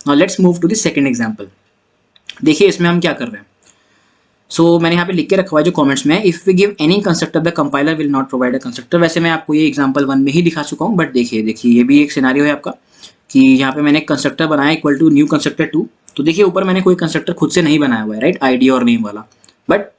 Now let's move to the second example. देखिए इसमें हम क्या कर रहे हैं। सो मैंने यहाँ पे लिख के रखा हुआ है जो कमेंट्स में, if we give any constructor the compiler will not provide a constructor. वैसे मैं आपको ये एग्जांपल 1 में ही दिखा चुका हूँ, बट देखिए ये भी एक सिनेरियो है आपका कि यहाँ पे मैंने कंस्ट्रक्टर बनाया इक्वल टू न्यू कंस्ट्रक्टर 2। तो देखिए ऊपर मैंने कोई कंस्ट्रक्टर खुद से नहीं बनाया हुआ है, राइट, आईडी और नेम वाला, बट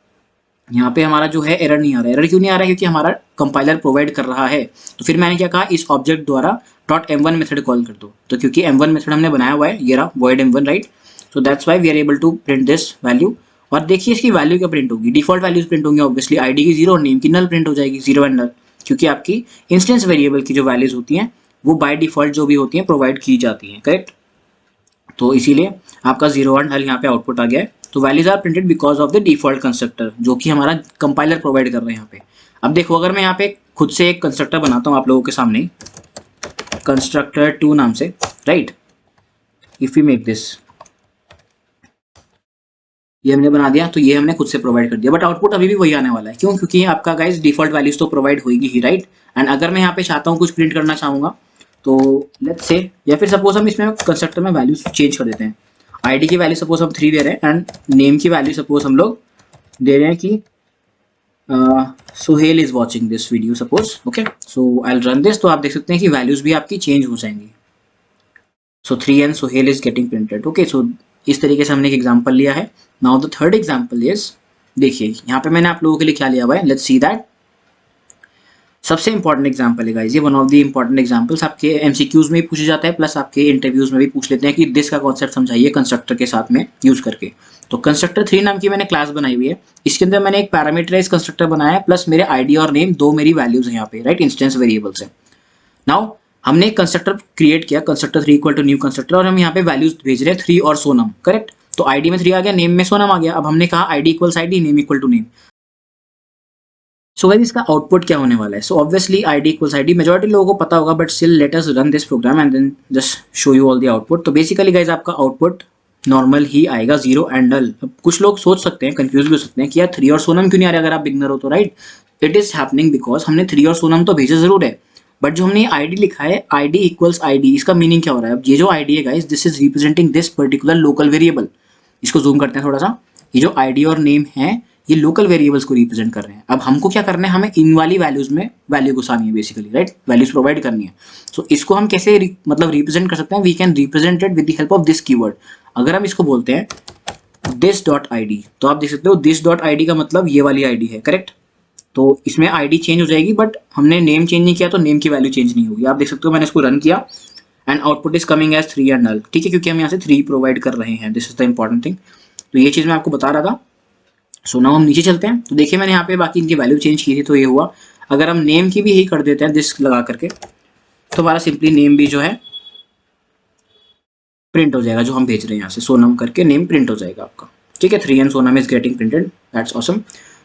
यहाँ पे हमारा जो है एरर नहीं आ रहा है। एरर क्यों नहीं आ रहा है? क्योंकि हमारा कंपाइलर प्रोवाइड कर रहा है। तो फिर मैंने क्या कहा, इस ऑब्जेक्ट द्वारा .m1 मेथड कॉल कर दो। तो क्योंकि m1 मेथड हमने बनाया हुआ है, ये रहा void m1, right, so that's why we are able to print this value. और देखिए इसकी वैल्यू क्या प्रिंट होगी, डिफॉल्ट वैल्यूज प्रिंट होंगी ऑब्वियसली, आईडी की 0 और नेम की नल प्रिंट हो जाएगी, 0 एंड नल, क्योंकि आपकी इंस्टेंस वेरिएबल की जो वैल्यूज होती हैं वो बाय डिफॉल्ट जो भी होती हैं प्रोवाइड की जाती हैं, करेक्ट। तो इसीलिए आपका 0 एंड नल यहाँ पे आउटपुट आ गया है। तो values are printed because of the default constructor जो कि हमारा कंपाइलर प्रोवाइड कर रहे हैं यहाँ पे। अब देखो अगर मैं यहाँ पे खुद से एक कंस्ट्रक्टर बनाता हूँ आप लोगों के सामने, कंस्ट्रक्टर 2 नाम से, right, if you make this, ये हमने बना दिया, तो ये हमने खुद से प्रोवाइड कर दिया, बट आउटपुट अभी भी वही आने वाला है। क्यों? क्योंकि आपका गाइस डिफॉल्ट वैल्यूज तो प्रोवाइड होगी ही, राइट। एंड अगर मैं यहाँ पे चाहता हूँ कुछ प्रिंट करना चाहूँगा तो लेट्स से, या फिर सपोज हम इसमें कंस्ट्रक्टर में वैल्यूज चेंज कर देते हैं। आईडी की वैल्यू सपोज हम 3 दे रहे हैं एंड नेम की वैल्यू सपोज हम लोग दे रहे हैं कि Suhail is watching this video suppose, okay. So I will run this, तो आप देख सकते हैं कि वैल्यूज भी आपकी चेंज हो जाएंगी। So 3 and Suhel is getting printed, okay. So इस तरीके से हमने एक एग्जांपल लिया है। Now the third example is, देखिए यहाँ पे मैंने आप लोगों के लिए क्या लिया हुआ है, लेट्स सी दैट। सबसे इंपॉर्टेंट एग्जांपल है गाइस, ये one of the important examples आपके एमसीक्यूज में भी पूछे जाता है, प्लस आपके इंटरव्यूज में भी पूछ लेते हैं कि दिस का कॉन्सेप्ट समझाइए कंस्ट्रक्टर के साथ में यूज करके। तो कंस्ट्रक्टर 3 नाम की मैंने क्लास बनाई हुई है, इसके अंदर मैंने एक पैरामीटराइज कंस्ट्रक्टर बनाया है, प्लस मेरे आईडी और नेम दो मेरी वैल्यूज हैं यहाँ पे, राइट, इंस्टेंस वेरिएबल्स है। नाउ हमने एक कंस्ट्रक्टर क्रिएट किया, constructor 3 equal to new constructor, और हम यहाँ पे वैल्यूज भेज रहे हैं 3 और सोनम, करेक्ट। तो आईडी में 3 आ गया, नेम में सोनम आ गया। अब हमने कहा ID equals ID, name equal to name. So guys इसका आउटपुट क्या होने वाला है? So obviously ID equals ID, majority लोगों को पता होगा, but still let us run this program and then just show you all the output. तो बेसिकली गाइस आपका आउटपुट नॉर्मल ही आएगा, 0 एंड नल। अब कुछ लोग सोच सकते हैं, कंफ्यूज भी हो सकते हैं कि यार 3 और सोनम क्यों नहीं आ रहा अगर आप बिगनर हो तो, right. It is happening because हमने 3 और सोनम तो भेजा जरूर है, बट जो हमने आईडी लिखा है, आईडी इक्वल्स आईडी, इसका मीनिंग क्या हो रहा है? अब ये जो आईडी है guys, this is representing this particular local variable. इसको जूम करते हैं थोड़ा सा। ये जो आईडी और नेम है ये लोकल वेरिएबल्स को रिप्रेजेंट कर रहे हैं। अब हमको क्या करना है, हमें इन वाली वैल्यूज में वैल्यू घुसानी है बेसिकली, राइट, वैल्यूज प्रोवाइड करनी है। सो इसको हम कैसे मतलब रिप्रेजेंट कर सकते हैं? We can represent it with the help of this keyword. अगर हम इसको बोलते हैं दिस डॉट आईडी, तो आप देख सकते हो दिस डॉट आईडी का मतलब ये वाली आईडी है, करेक्ट। तो इसमें आईडी चेंज हो जाएगी, बट हमने नेम चेंज नहीं किया तो नेम की वैल्यू चेंज नहीं होगी। आप देख सकते हो मैंने इसको रन किया and output is coming as 3 and null, ठीक है, क्योंकि हम यहाँ से 3 प्रोवाइड कर रहे हैं। This is the important thing. तो ये चीज़ मैं आपको बता रहा था। सो नाउ हम नीचे चलते हैं। तो देखिए मैंने यहाँ पे बाकी इनकी वैल्यू चेंज की थी, तो ये हुआ। अगर हम नेम की भी यही कर देते हैं दिस लगा करके, तो हमारा सिंपली नेम भी जो है प्रिंट हो जाएगा, जो हम भेज रहे हैं यहाँ से सोनम करके नेम प्रिंट हो जाएगा आपका, ठीक है। 3 and Sonam is getting printed, that's awesome.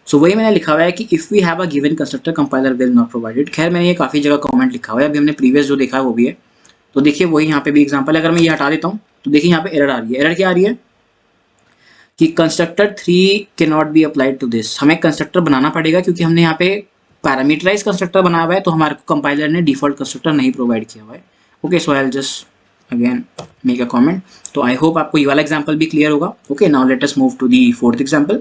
So वही मैंने लिखा हुआ है कि if we have a given constructor compiler will not provided. खैर मैंने ये काफ़ी जगह कमेंट लिखा हुआ है, अभी हमने प्रीवियस जो देखा है वो भी है। तो देखिए वही यहाँ पे भी एग्जाम्पल है। अगर मैं ये हटा देता हूँ तो देखिए यहाँ पे एरर आ रही है। एरर क्या आ रही है कि constructor 3 can not be applied to this. हमें कंस्ट्रक्टर बनाना पड़ेगा क्योंकि हमने यहाँ पे पैरामीटराइज कंस्ट्रक्टर बनाया हुआ है, तो हमारे को कंपाइलर ने डिफॉल्ट कंस्ट्रक्टर नहीं प्रोवाइड किया हुआ है। Okay, so I will just again make a comment. तो आई होप आपको ये वाला एग्जांपल भी क्लियर होगा। Okay, now let us move to the fourth example.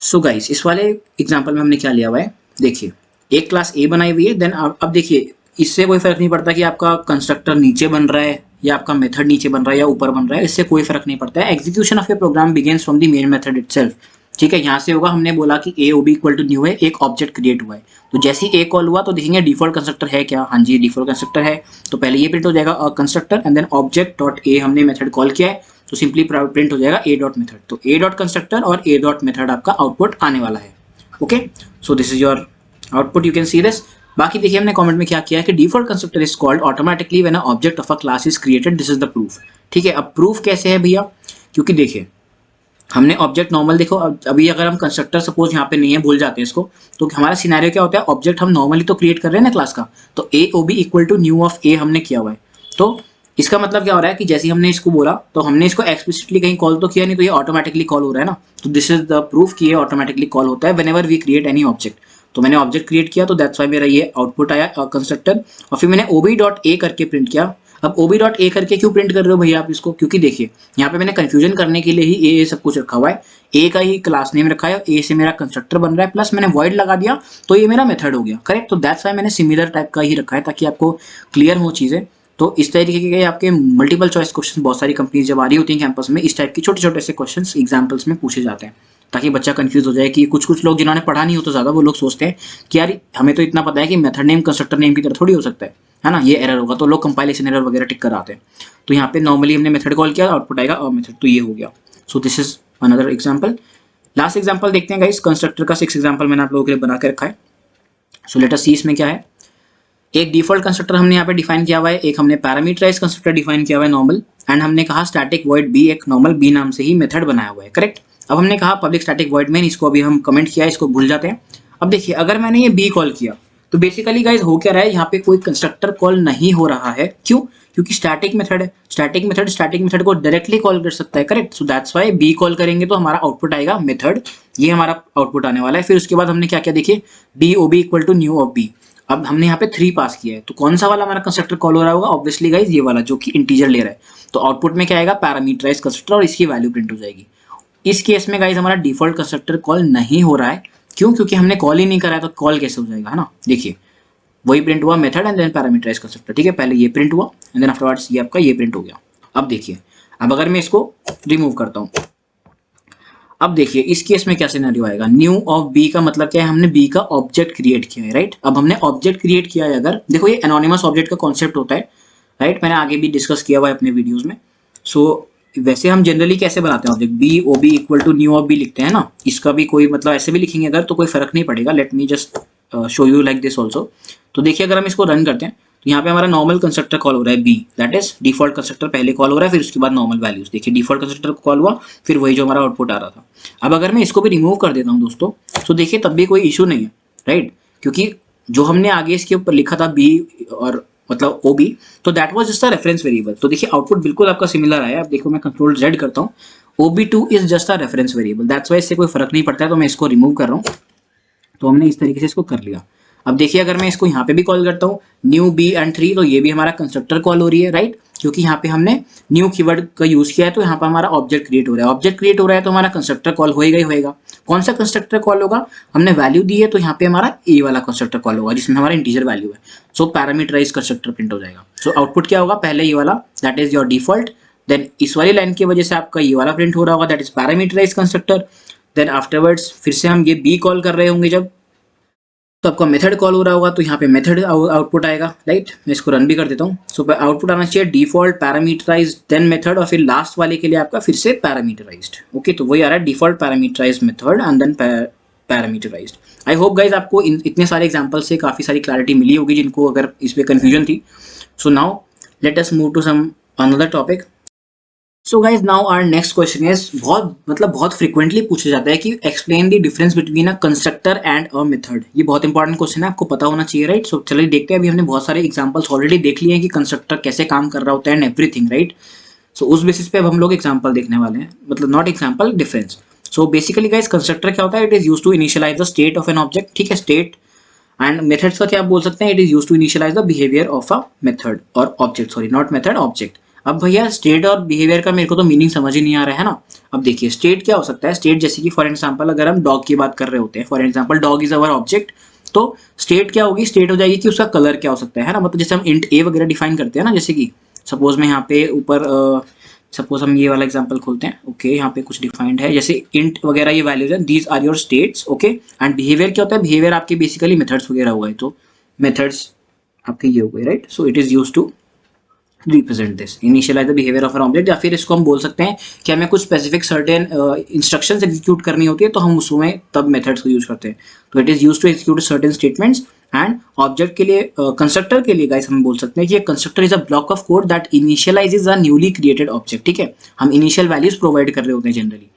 So guys इस वाले एग्जांपल में हमने क्या लिया हुआ है, देखिए एक क्लास ए बनाई हुई है। देन अब देखिए इससे कोई फर्क नहीं पड़ता कि आपका कंस्ट्रक्टर नीचे बन रहा है या आपका मेथड नीचे बन रहा है या ऊपर बन रहा है, इससे कोई फर्क नहीं पड़ता है। Execution of a program begins from the main method itself, ठीक है। यहाँ से होगा, हमने बोला कि A O B equal to new है, एक ऑब्जेक्ट क्रिएट हुआ है। तो जैसे ही ए कॉल हुआ तो देखेंगे डिफॉल्ट कंस्ट्रक्टर है क्या, हाँ जी डिफॉल्ट कंस्ट्रक्टर है। तो पहले ये प्रिंट हो जाएगा constructor and then object dot A हमने मेथड कॉल किया है, तो सिंपली प्रिंट हो जाएगा ए डॉट मेथड। तो ए डॉट कंस्ट्रक्टर और ए डॉट मेथड आपका आउटपुट आने वाला है। Okay, so this is your output, you can see this. बाकी देखिए हमने कमेंट में क्या किया है कि default constructor is called automatically when a object of a class is created, this is the proof, ठीक है। अब प्रूफ कैसे है भैया, क्योंकि देखिए हमने ऑब्जेक्ट नॉर्मल, देखो अभी अगर हम कंस्ट्रक्टर सपोज यहाँ पे नहीं है, भूल जाते हैं इसको, तो हमारा सिनेरियो क्या होता है, ऑब्जेक्ट हम नॉर्मली तो क्रिएट कर रहे हैं ना क्लास का, तो A O B equal to new of A हमने किया हुआ है। तो इसका मतलब क्या हो रहा है कि जैसे हमने इसको बोला तो हमने इसको एक्सप्लिसिटली कहीं कॉल तो किया नहीं, तो ये ऑटोमेटिकली कॉल हो रहा है ना। तो दिस इज द प्रूफ कि ये ऑटोमेटिकली कॉल होता है whenever we create any object. तो मैंने ऑब्जेक्ट क्रिएट किया तो दैट्स वाई मेरा ये आउटपुट आया कंस्ट्रक्टर, और फिर मैंने ओबी डॉट ए करके प्रिंट किया। अब ओबी डॉट ए करके क्यों प्रिंट कर रहे हो भैया आप इसको, क्योंकि देखिए यहाँ पे मैंने कंफ्यूजन करने के लिए ही ए सब कुछ रखा हुआ है, ए का ही क्लास नेम रखा है, ए से मेरा कंस्ट्रक्टर बन रहा है, प्लस मैंने वॉइड लगा दिया तो ये मेरा मेथड हो गया, करेक्ट। तो दैट्स वाई मैंने सिमिलर टाइप का ही रखा है ताकि आपको क्लियर हो चीज़ें। तो इस तरीके के आपके मल्टीपल चॉइस क्वेश्चन बहुत सारी कंपनीज जब आ रही होती हैं कैंपस में, इस टाइप की छोटे छोटे से क्वेश्चन एग्जाम्पल्स में पूछे जाते हैं ताकि बच्चा कंफ्यूज हो जाए। कि कुछ लोग जिन्होंने पढ़ा नहीं होता ज़्यादा वो लोग सोचते हैं कि यार हमें तो इतना पता है कि मेथड नेम कंस्ट्रक्टर नेम की तरह थोड़ी हो सकता है ना, ये एरर होगा, तो लोग कंपाइलेशन एरर वगैरह टिक कर आते हैं। तो यहाँ पे नॉर्मली हमने मेथड कॉल किया, आउटपुट आएगा और मेथड, तो ये हो गया। सो this is another example. Last example देखते हैं गाइस, कंस्ट्रक्टर का 6 एग्जाम्पल मैंने आप लोगों के लिए बना के रखा है। सो लेट अस सी इसमें क्या है। एक डिफॉल्ट कंस्ट्रक्टर हमने यहाँ पे डिफाइन किया हुआ है, एक हमने पैरामीटराइज कंस्ट्रक्टर डिफाइन किया हुआ है नॉर्मल, एंड हमने कहा स्टैटिक वॉइड बी, एक नॉर्मल बी नाम से ही मेथड बनाया हुआ है, करेक्ट। अब हमने कहा पब्लिक स्टैटिक वॉइड मेन, इसको अभी हम कमेंट किया है, इसको भूल जाते हैं। अब देखिए अगर मैंने ये बी कॉल किया तो बेसिकली गाइज हो क्या रहा है, यहाँ पे कोई कंस्ट्रक्टर कॉल नहीं हो रहा है, क्यों, क्योंकि स्टैटिक मेथड है, स्टैटिक मेथड को डायरेक्टली कॉल कर सकता है, correct. So that's Y be call करेंगे तो हमारा आउटपुट आएगा मेथड, ये हमारा आउटपुट आने वाला है। फिर उसके बाद हमने क्या क्या देखिए, D O B equal to new of B. अब हमने यहाँ पे 3 पास किया है, तो कौन सा वाला हमारा कंस्ट्रक्टर कॉल हो रहा होगा, ऑब्वियसली गाइज ये वाला जो कि इंटीजर ले रहा है। तो आउटपुट में क्या आएगा, पैरामीटराइज कंस्ट्रक्टर, और इसकी वैल्यू प्रिंट हो जाएगी। इस केस में गाइज हमारा डिफॉल्ट कंस्ट्रक्टर कॉल नहीं हो रहा है, क्यों, क्योंकि हमने कॉल ही नहीं करा है, तो कॉल कैसे हो जाएगा, है ना। देखिए वही प्रिंट हुआ method and then parameterize constructor, ठीक है, पहले ये प्रिंट हुआ एंड देन आफ्टरवर्ड्स ये आपका ये प्रिंट हो गया। अब देखिए, अब अगर मैं इसको रिमूव करता हूँ, अब देखिए इस केस में क्या सिनेरियो आएगा, न्यू ऑफ बी का मतलब क्या है, हमने बी का ऑब्जेक्ट क्रिएट किया है, राइट। अब हमने ऑब्जेक्ट क्रिएट किया है, अगर देखो ये एनोनिमस ऑब्जेक्ट का कॉन्सेप्ट होता है, राइट, मैंने आगे भी डिस्कस किया हुआ है अपने वीडियोज में। सो वैसे हम जनरली कैसे बनाते हैं object, B O B equal to new of B लिखते हैं ना, इसका भी कोई मतलब ऐसे भी लिखेंगे अगर तो कोई फर्क नहीं पड़ेगा। Let me just show you like this also. तो देखिए अगर हम इसको रन करते हैं तो यहाँ पे हमारा नॉर्मल कंस्ट्रक्टर कॉल हो रहा है B, that is default constructor पहले कॉल हो रहा है, फिर उसके बाद नॉर्मल वैल्यूज। देखिए डिफॉल्ट कंस्ट्रक्टर कॉल हुआ, फिर वही जो हमारा आउटपुट आ रहा था। अब अगर मैं इसको भी रिमूव कर देता हूँ दोस्तों, तो देखिए तब भी कोई इशू नहीं है, राइट, क्योंकि जो हमने आगे इसके ऊपर लिखा था बी और मतलब ओ बी, तो that was just a reference variable. तो देखिए आउटपुट बिल्कुल आपका सिमिलर आया है। अब देखो मैं कंट्रोल जेड करता हूँ, OB2 is just a reference variable, that's why इससे कोई फर्क नहीं पड़ता है, तो मैं इसको रिमूव कर रहा हूँ। तो हमने इस तरीके से इसको कर लिया। अब देखिए अगर मैं इसको यहाँ पे भी कॉल करता हूँ न्यू बी एंड 3, तो ये भी हमारा कंस्ट्रक्टर कॉल हो रही है, राइट, क्योंकि यहाँ पे हमने न्यू कीवर्ड का यूज किया है, तो यहाँ पर हमारा ऑब्जेक्ट क्रिएट हो रहा है। ऑब्जेक्ट क्रिएट हो रहा है तो हमारा कंस्ट्रक्टर कॉल होएगा ही होएगा। कौन सा कंस्ट्रक्टर कॉल होगा, हमने वैल्यू दी है तो यहाँ पे हमारा ए वाला कंस्ट्रक्टर कॉल होगा जिसमें हमारा इंटीजर वैल्यू है। सो पैरामीटराइज कंस्ट्रक्टर प्रिंट हो जाएगा। सो आउटपुट क्या होगा, पहले ये वाला that is your default, then इस वाली लाइन की वजह से आपका ये वाला प्रिंट हो रहा होगा that is parameterize constructor, then afterwards फिर से हम ये बी कॉल कर रहे होंगे जब, तो आपका मेथड कॉल हो रहा होगा, तो यहाँ पे मेथड आउटपुट आएगा, राइट। मैं इसको रन भी कर देता हूँ। सो आउटपुट आना चाहिए डिफॉल्ट पैरामीटराइज देन मेथड, और फिर लास्ट वाले के लिए आपका फिर से पैरामीटराइज्ड। ओके, तो वही आ रहा है default parameterized method and then parameterized. I hope guys आपको इतने सारे एग्जाम्पल से काफ़ी सारी क्लैरिटी मिली होगी जिनको अगर इस पर कन्फ्यूजन थी। So now let us move to some another topic. So guys now our next question is बहुत फ्रिक्वेंटली पूछा जाता है कि explain the difference between a constructor and a method. ये बहुत इंपॉर्टेंट क्वेश्चन है, आपको पता होना चाहिए, राइट। सो चलिए देखते हैं, अभी हमने बहुत सारे एग्जांपल्स ऑलरेडी देख लिए हैं कि कंस्ट्रक्टर कैसे काम कर रहा होता है एंड एवरीथिंग, राइट। सो उस बेसिस पे अब हम लोग एग्जाम्पल देखने वाले हैं, मतलब not example, difference. So basically guys constructor क्या होता है, it is use to initialise the state of an object, ठीक है, स्टेट। एंड मेथड्स का क्या आप बोल सकते हैं, it is use to initialise the behaviour of a method और object, sorry not method, object. अब भैया स्टेट और बिहेवियर का मेरे को तो मीनिंग समझ ही नहीं आ रहा है ना। अब देखिए स्टेट क्या हो सकता है, स्टेट जैसे कि फॉर एग्जांपल अगर हम डॉग की बात कर रहे होते हैं, for example dog is our object, तो स्टेट क्या होगी, स्टेट हो जाएगी कि उसका कलर क्या हो सकता है ना। मतलब जैसे हम इंट ए वगैरह डिफाइन करते हैं ना, जैसे कि सपोज मैं यहाँ पे ऊपर सपोज हम ये वाला एग्जांपल खोलते हैं, ओके, यहाँ पे कुछ डिफाइंड है जैसे इंट वगैरह ये वैल्यूज है, these are your states, okay. And behaviour क्या होता है, बिहेवियर आपके बेसिकली मेथड्स वगैरह हुआ है, तो मेथड्स आपके ये हो गए, right. So it is use to represent this initialise the behaviour of an object, या फिर इसको हम बोल सकते हैं कि हमें कुछ स्पेसिफिक सर्टेन इंस्ट्रक्शंस एग्जीक्यूट करनी होती है तो हम उसमें तब मेथड्स को यूज करते हैं। तो it is use to execute certain statements. And object के लिए कंस्ट्रक्टर के लिए गाइस हम बोल सकते हैं कि constructor is a block of code that initializes a newly created object, ठीक है। हम इनिशियल वैल्यूज प्रोवाइड कर रहे होते हैं जनरली।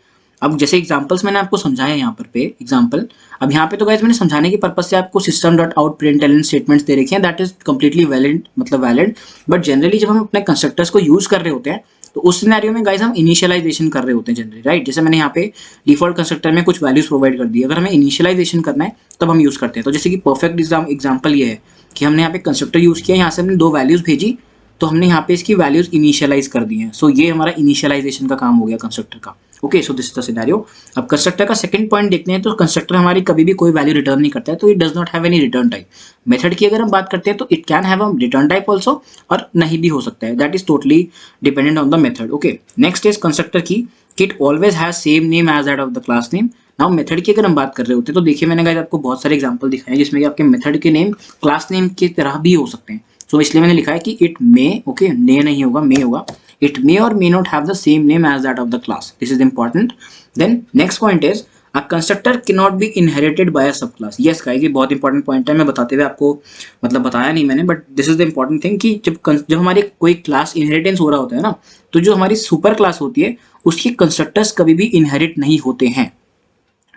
अब जैसे एग्जांपल्स मैंने आपको समझाया यहाँ पर पे एग्जांपल, अब यहाँ पे तो गाइस मैंने समझाने की पर्पज से आपको system dot out println statements दे रखे हैं, दैट इज कंप्लीटली वैलिड, मतलब वैलिड। बट जनरली जब हम अपने कंस्ट्रक्टर्स को यूज कर रहे होते हैं तो उस सिनेरियो में गाइस हम इनिशियलाइजेशन कर रहे होते हैं जनरली, राइट। जैसे मैंने यहाँ पे डिफॉल्ट कंस्ट्रक्टर में कुछ वैल्यूज प्रोवाइड कर दी, अगर हमें इनिशियलाइजेशन करना है तब हम यूज करते हैं। तो जैसे कि परफेक्ट एग्जाम्पल ये है कि हमने यहाँ पे कंस्ट्रक्टर यूज किया, यहाँ से हमने 2 वैल्यूज भेजी, तो हमने यहाँ पे इसकी वैल्यूज इनिशियलाइज कर दी हैं। सो ये हमारा इनिशियलाइजेशन का काम हो गया कंस्ट्रक्टर का। Okay, so this is the scenario. अब कंस्ट्रक्टर का सेकंड पॉइंट देखते हैं। तो कंस्ट्रक्टर हमारी कभी भी कोई वैल्यू रिटर्न नहीं करता है, तो it does not have any return type. Method की अगर हम बात करते हैं तो it can have a return type also, और नहीं भी हो सकता है, that is totally dependent on the method. Okay, next is constructor की it always has same name as that of the class name. Now method की अगर हम बात कर रहे होते हैं तो देखिए मैंने गाइस आपको बहुत सारे एग्जांपल दिखाए हैं जिसमें कि आपके मेथड के नेम क्लास नेम की तरह भी हो सकते हैं। सो इसलिए मैंने लिखा है कि इट मे, ओके ने नहीं होगा, मे होगा, इट मे और may not have the same name as that of the class, this is important. Then next point is a constructor can not be inherited by a sub class. Yes guys, ये बहुत important point है, मैं बताते हुए आपको मतलब बताया नहीं मैंने, but this is the important thing कि जब हमारी कोई क्लास इनहेरिटेंस हो रहा होता है ना, तो जो हमारी सुपर क्लास होती है उसकी कंस्ट्रक्टर्स कभी भी इनहेरिट नहीं होते हैं,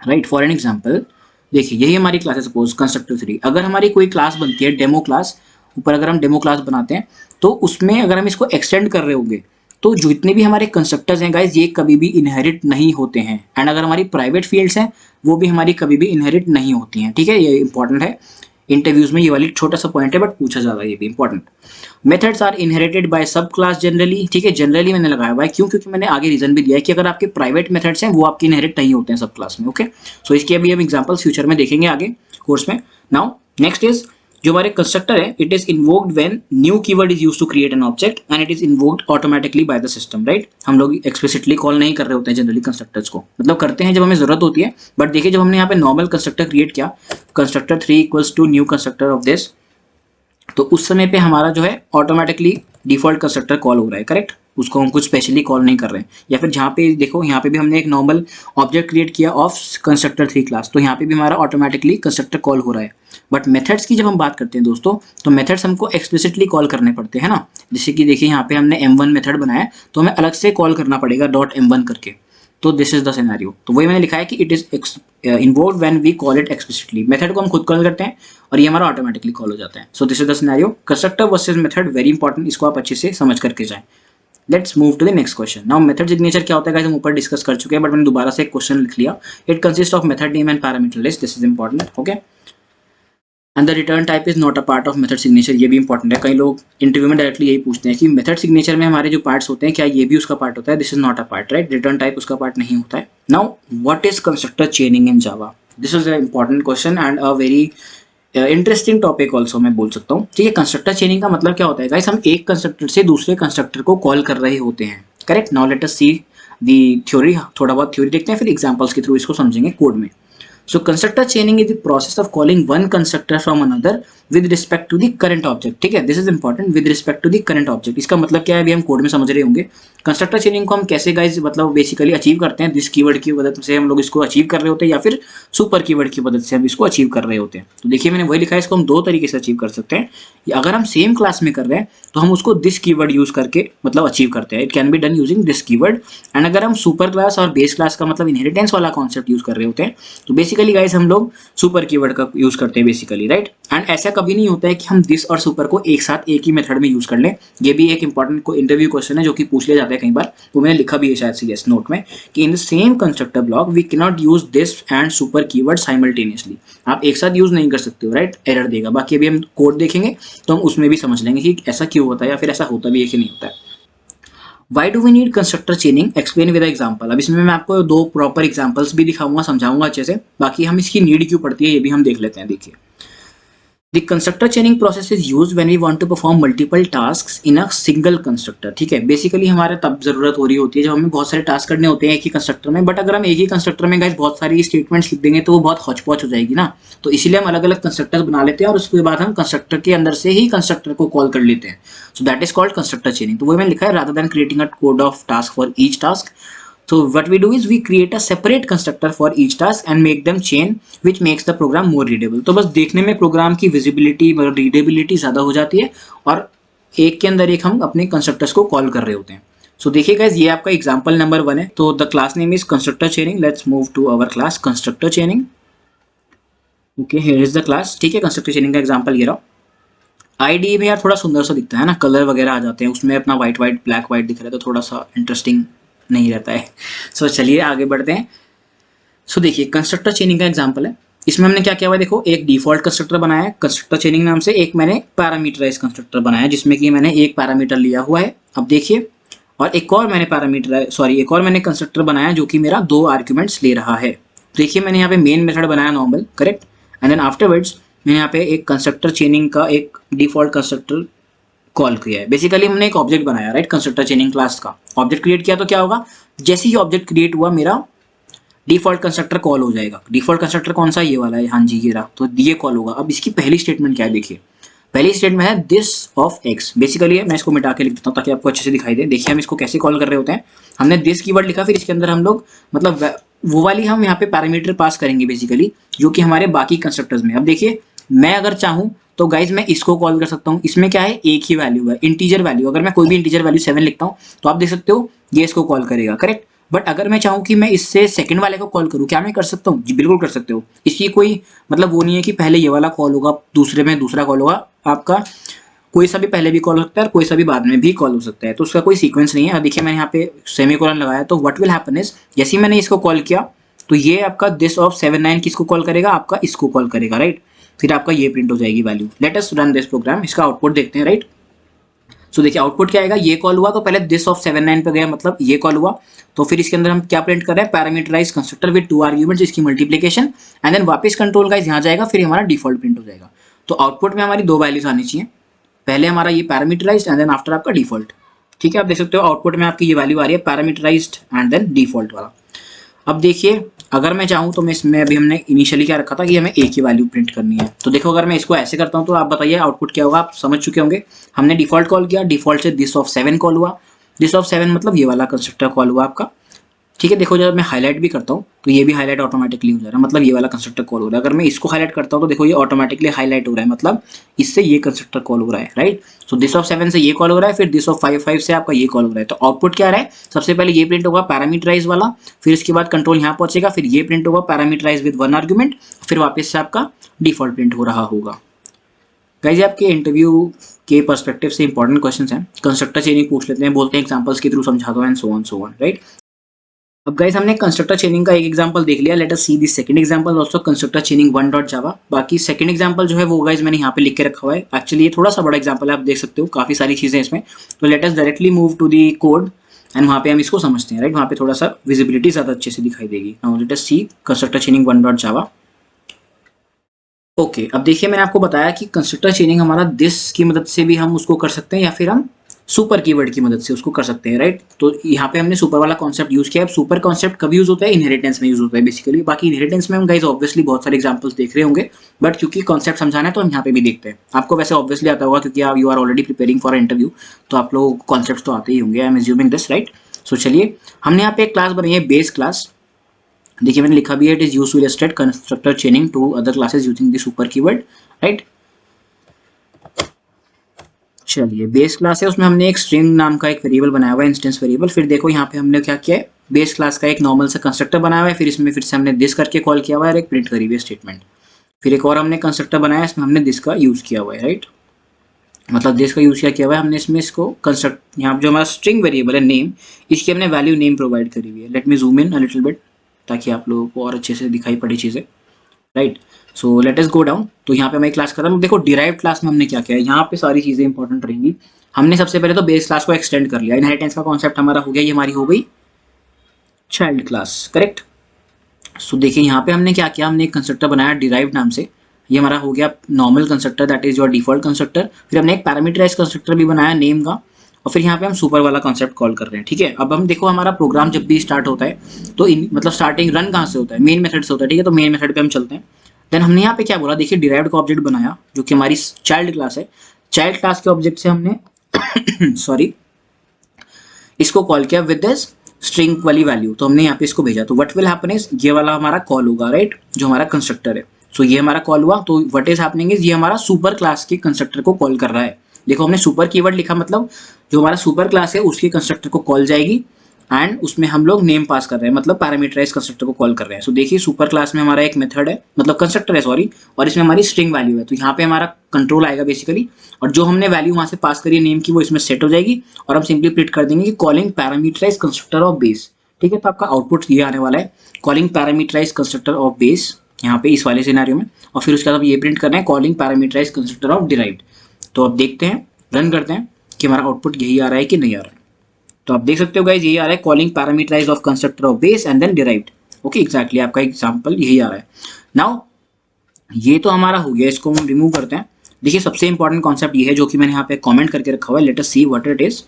राइट। फॉर एन एग्जाम्पल देखिए, यही हमारी क्लास है सपोज कंस्ट्रक्टर 3। अगर हमारी कोई क्लास बनती है डेमो क्लास, ऊपर अगर हम डेमो क्लास बनाते हैं तो उसमें अगर हम इसको एक्सटेंड कर रहे होंगे तो जितने भी हमारे कंस्ट्रक्टर्स हैं गाइज ये कभी भी इनहेरिट नहीं होते हैं। एंड अगर हमारी प्राइवेट फील्ड्स हैं वो भी हमारी कभी भी इनहेरिट नहीं होती हैं, ठीक है। ये इंपॉर्टेंट है, इंटरव्यूज में ये वाली छोटा सा पॉइंट है बट पूछा जाता है, ये भी important. Methods are inherited by sub class generally, ठीक है, जनरली मैंने लगाया हुआ है क्यों, क्योंकि मैंने आगे रीजन भी दिया है कि अगर आपके प्राइवेट मेथड्स हैं वो आपके इनहेरिट नहीं होते हैं सब क्लास में। ओके, सो इसके अभी हम एग्जांपल्स फ्यूचर में देखेंगे आगे कोर्स में। नाउ नेक्स्ट इज जो हमारे कंस्ट्रक्टर है, it is invoked when new keyword is used to create an object and it is invoked automatically by the system, right. हम लोग एक्सप्लिसिटली कॉल नहीं कर रहे होते हैं जनरली कंस्ट्रक्टर्स को, मतलब करते हैं जब हमें जरूरत होती है। बट देखिए जब हमने यहाँ पे नॉर्मल कंस्ट्रक्टर क्रिएट किया, constructor 3 equals to new constructor of this, तो उस समय पे हमारा जो है ऑटोमेटिकली डिफॉल्ट कंस्ट्रक्टर कॉल हो रहा है, करेक्ट। उसको हम कुछ स्पेशली कॉल नहीं कर रहे हैं। या फिर जहाँ पे देखो यहाँ पे भी हमने एक नॉर्मल ऑब्जेक्ट क्रिएट किया ऑफ कंस्ट्रक्टर 3 क्लास, तो यहाँ पे भी हमारा ऑटोमेटिकली कंस्ट्रक्टर कॉल हो रहा है। बट मेथड्स की जब हम बात करते हैं दोस्तों, तो मेथड्स हमको एक्सप्लिसिटली कॉल करने पड़ते हैं ना। जैसे कि देखिए यहाँ पे हमने m1 मेथड बनाया तो हमें अलग से कॉल करना पड़ेगा .m1 करके। तो दिस इज द सिनेरियो। तो वही मैंने लिखा है कि it is involve when we call it explicitly. Method को हम खुद कॉल करते हैं और ये हमारा ऑटोमेटिकली कॉल हो जाता है। So this is the scenario. Constructor versus method very important, इसको आप अच्छे से समझ करके जाएं। Let's move to the next question. Now method signature क्या होता है गाइस, हम ऊपर डिस्कस कर चुके हैं बट मैंने दोबारा से एक क्वेश्चन लिख लिया। It consist of method name and parameter list, this is important. Okay, and the return type is not a part of method signature, ये भी इंपॉर्टेंट है। कई लोग इंटरव्यू में डायरेक्टली यही पूछते हैं कि मेथड सिग्नेचर में हमारे जो पार्ट्स होते हैं क्या ये भी उसका पार्ट होता है। This is not a part, right. Return type उसका पार्ट नहीं होता है। Now what is constructor चेनिंग in Java, this is a important question and a very interesting topic also, मैं बोल सकता हूँ, ठीक है। कंस्ट्रक्टर चेनिंग का मतलब क्या होता है गाइस, हम एक कंस्ट्रक्टर से दूसरे कंस्ट्रक्टर को कॉल कर रहे होते हैं, करेक्ट। नाउ लेट अस सी दी थ्योरी, थोड़ा बहुत थ्योरी देखते हैं फिर एग्जांपल्स के थ्रू इसको समझेंगे कोड में। So constructor chaining is the process of calling one constructor from another with respect to the current object, ठीक है। This is important, with respect to the current object। इसका मतलब क्या है अभी हम कोड में समझ रहे होंगे। कंस्ट्रक्टर चेनिंग को हम कैसे गाइज मतलब बेसिकली अचीव करते हैं, दिस कीवर्ड की मदद से हम लोग इसको अचीव कर रहे होते हैं या फिर सुपर कीवर्ड की मदद से हम इसको अचीव कर रहे होते हैं। तो देखिए मैंने वही लिखा है, इसको हम दो तरीके से अचीव कर सकते हैं। अगर हम सेम क्लास में कर रहे हैं तो हम उसको दिस कीवर्ड यूज करके मतलब अचीव करते हैं, it can be done using this keyword. And अगर हम सुपर क्लास और बेस क्लास का मतलब इनहेरिटेंस वाला कॉन्सेप्ट यूज कर रहे होते हैं तो बेसिकली गाइज हम लोग सुपर कीवर्ड का यूज करते हैं बेसिकली, राइट। एंड ऐसा कभी नहीं होता है कि हम दिस और सुपर को एक साथ एक ही मेथड में यूज कर लें। ये भी एक इंपॉर्टेंट इंटरव्यू क्वेश्चन है जो कि पूछ लिया जाता है कई बार, तो मैंने लिखा भी है शायद सीएस नोट में कि in the same constructor block we can not use this and super keyword simultaneously. आप एक साथ यूज नहीं कर सकते हो, राइट, एरर देगा। बाकी अभी हम कोड देखेंगे तो हम उसमें भी समझ लेंगे कि ऐसा क्यों होता है या फिर ऐसा होता भी है कि नहीं होता है। Why do we need constructor chaining? Explain with an example। अब इसमें मैं आपको दो प्रॉपर एग्जांपल्स भी दिखाऊंगा, समझाऊंगा अच्छे से। बाकी हम इसकी नीड क्यों पड़ती है ये भी हम देख लेते हैं। देखिए The constructor chaining process is used when we want to perform multiple tasks in a single constructor, ठीक है। बेसिकली हमारा तब जरूरत हो रही होती है जब हमें बहुत सारे टास्क करने होते हैं एक ही कंस्ट्रक्टर में। बट अगर हम एक ही कंस्ट्रक्टर में गाइस बहुत सारी स्टेटमेंट्स लिख देंगे तो वो बहुत हौच-पौच हो जाएगी ना। तो इसीलिए हम अलग अलग कंस्ट्रक्टर्स बना लेते हैं और उसके बाद हम कंस्ट्रक्टर के अंदर से ही कंस्ट्रक्टर को कॉल कर लेते हैं। So that is called constructor चेनिंग। तो वही मैंने लिखा है, rather than creating a code of task for each task, so what we do is we create a separate constructor for each task and make them chain which makes the program more readable। तो बस देखने में programme की visibility और readability ज़्यादा हो जाती है और एक के अंदर एक हम अपने कंस्ट्रक्टर्स को कॉल कर रहे होते हैं। सो देखिए गाइस, ये आपका एग्जांपल नंबर 1 है। तो the class name is constructor chaining. Let's move to our class constructor chaining. Okay, here is the class, ठीक है। कंस्ट्रक्टर चेनिंग का एग्जांपल ये रहा। आईडी में यार थोड़ा सुंदर सा दिखता है ना, कलर वगैरह आ जाते हैं उसमें, अपना वाइट वाइट ब्लैक वाइट दिख रहा है तो थोड़ा सा इंटरेस्टिंग नहीं रहता है। सो चलिए आगे बढ़ते हैं। सो देखिए कंस्ट्रक्टर चेनिंग का एग्जांपल है। इसमें हमने क्या किया हुआ है, देखो एक डिफॉल्ट कंस्ट्रक्टर बनाया है कंस्ट्रक्टर चेनिंग नाम से, एक मैंने पैरामीटराइज कंस्ट्रक्टर बनाया जिसमें कि मैंने एक पैरामीटर लिया हुआ है। अब देखिए, और एक और मैंने एक और मैंने कंस्ट्रक्टर बनाया जो कि मेरा 2 आर्ग्यूमेंट्स ले रहा है। देखिए मैंने यहाँ पे मेन मेथड बनाया normal, correct, and then afterwards मैंने यहाँ पे एक कंस्ट्रक्टर चेनिंग का एक डिफॉल्ट कंस्ट्रक्टर कॉल किया है। बेसिकली हमने एक ऑब्जेक्ट बनाया, राइट, कंस्ट्रक्टर चेनिंग क्लास का ऑब्जेक्ट क्रिएट किया। तो क्या होगा, जैसे ही ऑब्जेक्ट क्रिएट हुआ मेरा डिफॉल्ट कंस्ट्रक्टर कॉल हो जाएगा। डिफॉल्ट कंस्ट्रक्टर कौन सा, ये वाला है, हाँ जी ये रहा, तो ये कॉल होगा। अब इसकी पहली स्टेटमेंट क्या है, देखिए पहली स्टेटमेंट है दिस ऑफ एक्स। बेसिकली मैं इसको मिटा के लिख देता हूँ ताकि आपको अच्छे से दिखाई दे। देखिए हम इसको कैसे कॉल कर रहे होते हैं, हमने दिस कीवर्ड लिखा, फिर इसके अंदर हम लोग मतलब वो वाली हम यहाँ पे पैरामीटर पास करेंगे बेसिकली, जो कि हमारे बाकी कंस्ट्रक्टर्स में। अब देखिए मैं अगर चाहूँ तो गाइज मैं इसको कॉल कर सकता हूँ। इसमें क्या है, एक ही वैल्यू है, इंटीजर वैल्यू। अगर मैं कोई भी इंटीजर वैल्यू 7 लिखता हूँ तो आप देख सकते हो ये इसको कॉल करेगा, करेक्ट। बट अगर मैं चाहूँ कि मैं इससे सेकंड वाले को कॉल करूँ, क्या मैं कर सकता हूँ, जी बिल्कुल कर सकते हो। इसकी कोई मतलब वो नहीं है कि पहले ये वाला कॉल होगा दूसरे में दूसरा कॉल होगा। आपका कोई सा भी पहले भी कॉल हो सकता है और कोई सा भी बाद में भी कॉल हो सकता है, तो उसका कोई सीक्वेंस नहीं है। अब देखिए मैंने यहाँ पे सेमीकोलन लगाया, तो व्हाट विल हैपन इज, जैसे ही मैंने इसको कॉल किया तो ये आपका दिस ऑफ 7 9 किसको कॉल करेगा, आपका इसको कॉल करेगा, राइट। फिर आपका ये प्रिंट हो जाएगी value. Let us run this program, इसका आउटपुट देखते हैं, राइट। सो देखिए आउटपुट क्या आएगा, ये कॉल हुआ तो पहले दिस ऑफ 7 9 पे गया, मतलब ये कॉल हुआ। तो फिर इसके अंदर हम क्या प्रिंट कर रहे हैं, पैरामीटराइज कंस्ट्रक्टर विद 2 आर्ग्यूमेंट्स, इसकी मल्टीप्लिकेशन, एंड देन वापस कंट्रोल गाइस यहाँ जाएगा, फिर हमारा डिफॉल्ट प्रिंट हो जाएगा। तो आउटपुट में हमारी 2 वैल्यूज आनी चाहिए, पहले हमारा ये पैरामीटराइज्ड एंड देन आफ्टर आपका डिफॉल्ट। ठीक है, आप देख सकते हो आउटपुट में आपकी ये वैल्यू आ रही है पैरामीटराइज्ड एंड देन डिफॉल्ट वाला। अब देखिए अगर मैं चाहूँ तो मैं इसमें अभी हमने इनिशियली क्या रखा था कि हमें एक ही वैल्यू प्रिंट करनी है। तो देखो अगर मैं इसको ऐसे करता हूँ तो आप बताइए आउटपुट क्या होगा, आप समझ चुके होंगे। हमने डिफॉल्ट कॉल किया, डिफॉल्ट से दिस ऑफ 7 कॉल हुआ, दिस ऑफ 7 मतलब ये वाला कंस्ट्रक्टर कॉल हुआ आपका। ठीक है, देखो जब मैं हाईलाइट भी करता हूँ तो ये भी हाईलाइट ऑटोमेटिकली हो जा रहा है, मतलब ये वाला कंस्ट्रक्टर कॉल हो रहा है। अगर मैं इसको हाईलाइट करता हूँ तो देखो ये ऑटोमेटिकली हाईलाइट हो रहा है, मतलब इससे ये कंस्ट्रक्टर कॉल हो रहा है, राइट। सो दिस ऑफ 7 से ये कॉल हो रहा है, फिर दिस ऑफ 5 से आपका ये कॉल हो रहा है। तो आउटपुट क्या आ रहा है, सबसे पहले ये प्रिंट होगा पैरामीटराइज वाला, फिर इसके बाद कंट्रोल यहाँ पहुंचेगा, फिर ये प्रिंट होगा पैरामीटराइज विद 1 आर्ग्यूमेंट, फिर वापस से आपका डिफॉल्ट प्रिंट हो रहा होगा। गाइस आपके इंटरव्यू के पर्सपेक्टिव से इंपॉर्टेंट क्वेश्चंस हैं, कंस्ट्रक्टर चेनिंग पूछ लेते हैं, बोलते हैं एग्जांपल्स के थ्रू समझा दो एंड सो ऑन, राइट। अब गाइस हमने कंस्ट्रक्टर चेनिंग का एक एग्जांपल देख लिया, late us see the second example also constructor चेनिंग 1.java। बाकी सेकंड एग्जांपल जो है वो गाइस मैंने यहाँ पे लिख के रखा हुआ है। एक्चुअली ये थोड़ा सा बड़ा एग्जांपल है, आप देख सकते हो काफी सारी चीजें इसमें। तो let us directly move to the code and वहाँ पे हम इसको समझते हैं, राइट। वहाँ पे थोड़ा सा विजिबिलिटी ज्यादा अच्छे से दिखाई देगी। नाउ लेट अस सी कंस्ट्रक्टर चेनिंग 1.java। ओके, अब देखिए मैंने आपको बताया कि कंस्ट्रक्टर चेनिंग हमारा दिस की मदद से भी हम उसको कर सकते हैं या फिर हम सुपर कीवर्ड की मदद से उसको कर सकते हैं, राइट। तो यहाँ पे हमने सुपर वाला कॉन्सेप्ट यूज किया है। अब सुपर कॉन्सेप्ट कब यूज होता है, इनहेरिटेंस में यूज होता है बेसिकली। बाकी इनहेरिटेंस में हम गाइस ऑब्वियसली बहुत सारे एग्जांपल्स देख रहे होंगे, बट क्योंकि कॉन्सेप्ट समझाना है तो हम यहाँ पे भी देखते हैं। आपको वैसे ऑब्वियसली आता होगा क्योंकि आप you are already preparing for interview, तो आप लोग कॉन्सेप्ट तो आते ही होंगे, I am assuming this, right. So चलिए हमने यहाँ पे एक क्लास बनाई है बेस क्लास। देखिए मैंने लिखा भी है, it is used to illustrate constructor chaining to other classes using the super keyword, right. चलिए बेस क्लास है, उसमें हमने एक स्ट्रिंग नाम का एक वेरिएबल बनाया हुआ है, इंस्टेंस वेरिएबल। फिर देखो यहाँ पे हमने क्या किया है, बेस क्लास का एक नॉर्मल सा कंस्ट्रक्टर बनाया हुआ है, फिर इसमें फिर से हमने दिस करके कॉल किया हुआ है और एक प्रिंट करी हुई स्टेटमेंट। फिर एक और हमने कंस्ट्रक्टर बनाया, इसमें हमने दिस का यूज किया हुआ है, राइट। मतलब दिस का यूज किया हुआ है हमने इसमें, इसको कंस्ट्रक्ट यहाँ जो हमारा स्ट्रिंग वेरिएबल है नेम, इसकी हमने वैल्यू नेम प्रोवाइड करी हुई है। Let me zoom in a little bit ताकि आप लोगों को और अच्छे से दिखाई पड़ी चीज़ें, right. So let us go down. तो यहाँ पे हमारी क्लास खत्म। देखो डिराइव्ड क्लास में हमने क्या किया है, यहाँ पे सारी चीजें इंपॉर्टेंट रहेंगी। हमने सबसे पहले तो बेस क्लास को एक्सटेंड कर लिया, इनहेरिटेंस का कॉन्सेप्ट हमारा हो गया, ये हमारी हो गई चाइल्ड क्लास, करेक्ट। सो देखिए यहाँ पे हमने क्या किया, हमने एक कंस्ट्रक्टर बनाया डिराइव्ड नाम से, ये हमारा हो गया normal constructor, that is your default constructor. फिर हमने एक पैरामीटराइज कंस्ट्रक्टर भी बनाया नेम का, और फिर यहाँ पे हम सुपर वाला कॉन्सेप्ट कॉल कर रहे हैं, ठीक है। अब हम देखो हमारा प्रोग्राम जब भी स्टार्ट होता है तो मतलब स्टार्टिंग रन कहाँ से होता है, मेन मेथड से होता है, ठीक है। तो मेन मेथड पे हम चलते हैं। देन हमने यहाँ पे क्या बोला, देखिए डिराइव्ड का ऑब्जेक्ट बनाया जो कि हमारी चाइल्ड क्लास है। चाइल्ड क्लास के ऑब्जेक्ट से हमने सॉरी इसको कॉल किया विद दिस स्ट्रिंग वाली वैल्यू, तो हमने यहाँ पे इसको भेजा। तो व्हाट विल हैपन इज ये वाला हमारा कॉल होगा, राइट, जो हमारा कंस्ट्रक्टर है। सो ये हमारा कॉल हुआ, तो व्हाट इज हैपनिंग इज ये हमारा सुपर क्लास के कंस्ट्रक्टर को कॉल कर रहा है। देखो हमने सुपर कीवर्ड लिखा, मतलब जो हमारा सुपर क्लास है उसके कंस्ट्रक्टर को कॉल जाएगी, एंड उसमें हम लोग नेम पास कर रहे हैं, मतलब पैरामीटराइज कंस्ट्रक्टर को कॉल कर रहे हैं। सो देखिए सुपर क्लास में हमारा एक मेथड है, मतलब कंस्ट्रक्टर है सॉरी, और इसमें हमारी स्ट्रिंग वैल्यू है। तो यहाँ पे हमारा कंट्रोल आएगा बेसिकली, और जो हमने वैल्यू वहां से पास करी है नेम की वो इसमें सेट हो जाएगी, और हम सिंपली प्रिंट कर देंगे कि calling parameterise constructor of base, ठीक है। तो आपका आउटपुट ये आने वाला है, calling parameterise constructor of base, यहाँ पे इस वाले सिनेरियो में, और फिर उसके बाद ये प्रिंट करना है calling parameterise constructor of derived. तो अब देखते हैं, रन करते हैं कि हमारा आउटपुट यही आ रहा है कि नहीं आ रहा है। तो आप देख सकते हो गाइज, यही आ रहा है calling parameterise of constructor of base and then derived. Okay, exactly आपका एग्जाम्पल यही आ रहा है। नाउ ये तो हमारा हो गया, इसको हम रिमूव करते हैं। देखिए सबसे इंपॉर्टेंट कॉन्सेप्ट ये है जो कि मैंने यहाँ पे कमेंट करके रखा हुआ है, let us see what it is.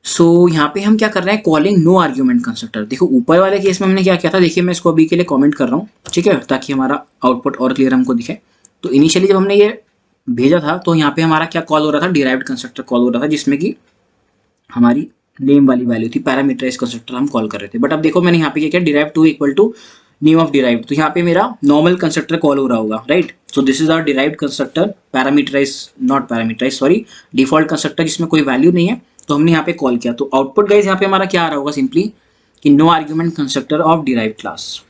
So यहाँ पे हम क्या कर रहे हैं, कॉलिंग नो आर्ग्यूमेंट कंस्ट्रक्टर। देखो ऊपर वाले केस में हमने क्या किया था, देखिए मैं इसको अभी के लिए कमेंट कर रहा हूँ, ठीक है, ताकि हमारा आउटपुट और क्लियर हमको दिखे। तो इनिशियली जब हमने ये भेजा था तो यहाँ पे हमारा क्या कॉल हो रहा था, डिराइव्ड कंस्ट्रक्टर कॉल हो रहा था, जिसमें कि हमारी नेम वाली वैल्यू थी, पैरामीटराइज कंस्ट्रक्टर हम कॉल कर रहे थे। बट अब देखो मैंने यहाँ पे क्या किया, derive two equal to name of derived, तो यहाँ पे मेरा नॉर्मल कंस्ट्रक्टर कॉल हो रहा होगा, right. So this is our derived constructor, parameterise not parameterise sorry, default constructor जिसमें कोई वैल्यू नहीं है, तो हमने यहाँ पे कॉल किया। तो आउटपुट गाइज यहाँ पे हमारा क्या आ रहा होगा, सिंपली कि no argument constructor of derived class.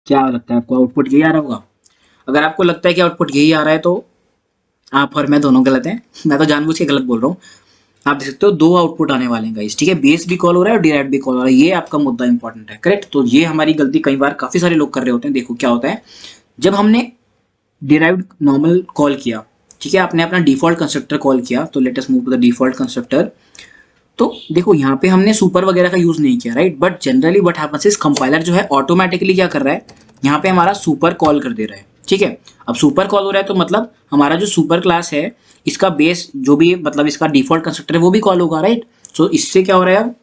क्या लगता है आपको, आउटपुट यही आ रहा होगा? अगर आपको लगता है कि आउटपुट यही आ रहा है तो आप और मैं दोनों गलत हैं, मैं तो जानबूझ के गलत बोल रहा हूँ। आप देख सकते हो दो आउटपुट आने वाले हैं गाइस, ठीक है, बेस भी कॉल हो रहा है और डिराइव्ड भी कॉल हो रहा है। ये आपका मुद्दा इंपॉर्टेंट है, करेक्ट। तो ये हमारी गलती कई बार काफी सारे लोग कर रहे होते हैं। देखो क्या होता है, जब हमने डिराइव्ड नॉर्मल कॉल किया, ठीक है, आपने अपना डिफॉल्ट कंस्ट्रक्टर कॉल किया, तो let us move to the default constructor. तो देखो यहाँ पे हमने सुपर वगैरह का यूज नहीं किया, right, but generally what happens is compiler जो है ऑटोमेटिकली क्या कर रहा है, यहाँ पे हमारा सुपर कॉल कर दे रहा है, ठीक है। अब सुपर कॉल हो रहा है तो मतलब हमारा जो सुपर क्लास है, इसका बेस जो भी मतलब इसका डिफॉल्ट कंस्ट्रक्टर है वो भी कॉल होगा, राइट। सो इससे क्या हो रहा है, अब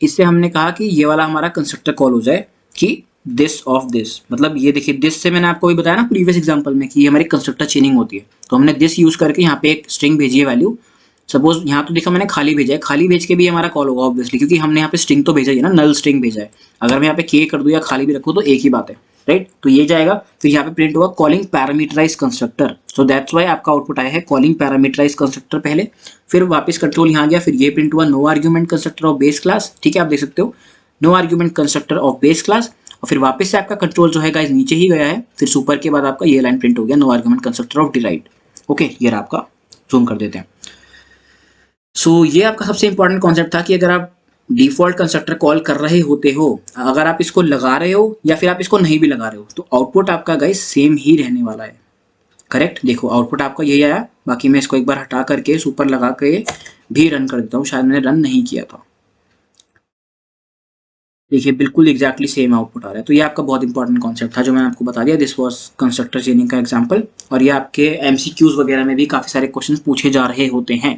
इससे हमने कहा कि ये वाला हमारा कंस्ट्रक्टर कॉल हो जाए कि दिस ऑफ दिस, मतलब ये देखिए दिस से मैंने आपको भी बताया ना प्रीवियस एग्जांपल में कि ये हमारी कंस्ट्रक्टर चेनिंग होती है। तो हमने दिस यूज करके यहाँ पे एक स्ट्रिंग भेजी है वैल्यू, सपोज यहाँ तो देखा मैंने खाली भेजा है, खाली भेज के भी हमारा कॉल होगा ऑब्वियसली, क्योंकि हमने यहाँ पे स्ट्रिंग तो भेजा ही है ना, नल स्ट्रिंग भेजा है। अगर मैं यहाँ पे के कर दूँ या खाली भी रखूँ तो एक ही बात है, राइट। तो ये जाएगा, फिर यहाँ पे प्रिंट होगा calling parameterise constructor. So that's why आपका आउटपुट आया है कॉलिंग पैरामीटराइज कंस्ट्रक्टर पहले, फिर वापस कंट्रोल यहाँ गया, फिर ये प्रिंट हुआ no argument constructor of base class, ठीक है, आप देख सकते हो no argument constructor of base class, और फिर वापस से आपका कंट्रोल जो है गाइस नीचे ही गया है, फिर सुपर के बाद आपका ये लाइन प्रिंट हो गया no argument constructor of derived. Okay, ये रहा आपका, जूम कर देते हैं। सो ये आपका सबसे इंपॉर्टेंट कॉन्सेप्ट था कि अगर आप डिफॉल्ट कंस्ट्रक्टर कॉल कर रहे होते हो, अगर आप इसको लगा रहे हो या फिर आप इसको नहीं भी लगा रहे हो, तो आउटपुट आपका गाइस सेम ही रहने वाला है, करेक्ट। देखो आउटपुट आपका यही आया, बाकी मैं इसको एक बार हटा करके सुपर लगा के भी रन कर देता हूँ, शायद मैंने रन नहीं किया था। देखिए बिल्कुल एग्जैक्टली सेम आउटपुट आ रहा है। तो ये आपका बहुत इंपॉर्टेंट कॉन्सेप्ट था जो मैंने आपको बता दिया, दिस वाज कंस्ट्रक्टर चेनिंग का एग्जांपल, और ये आपके एमसीक्यूज वगैरह में भी काफी सारे क्वेश्चंस पूछे जा रहे होते हैं।